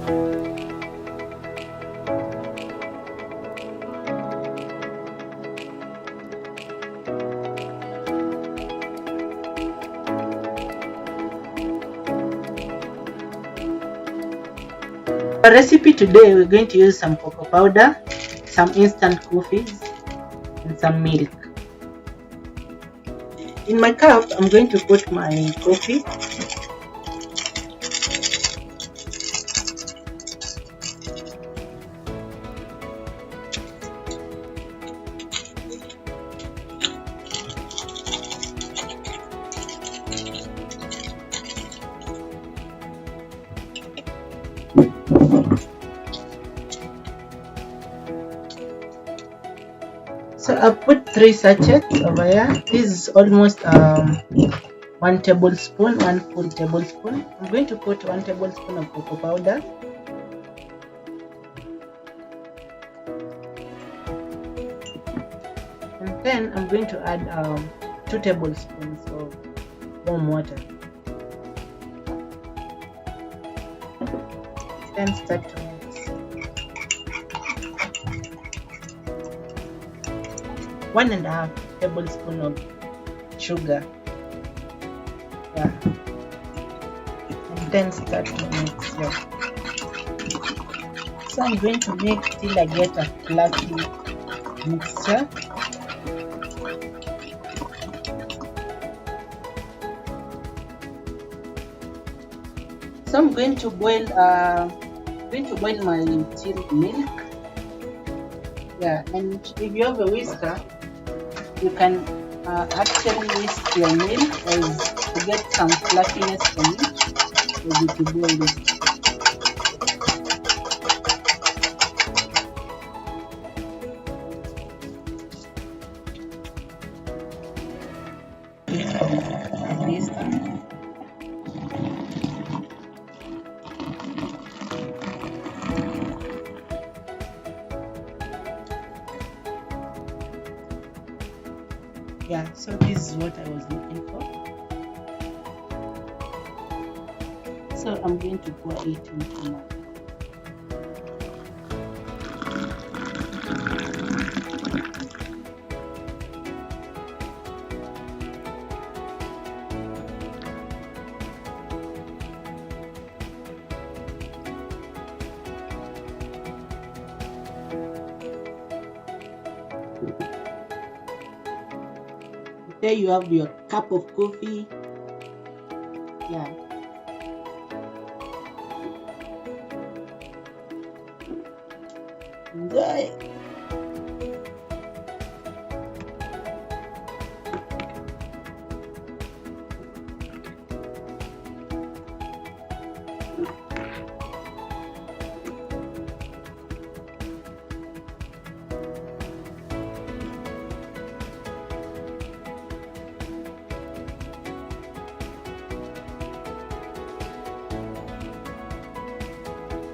For recipe today, we're going to use some cocoa powder, some instant coffees, and some milk. In my cup, I'm going to put my coffee. So I've put 3 sachets over here. This is almost 1 tablespoon, 1 full tablespoon. I'm going to put 1 tablespoon of cocoa powder. And then I'm going to add 2 tablespoons of warm water. Then start to mix. One and a half tablespoon of sugar. Yeah. And then start to mix. Yeah. So I'm going to mix till I get a fluffy mixture. So I'm going to boil my chilled milk. Yeah, and if you have a whisker, you can actually whisk your milk to get some fluffiness from it, ready to boil it. Yeah, so this is what I was looking for. So I'm going to pour it into my There you have your cup of coffee. Yeah. Enjoy.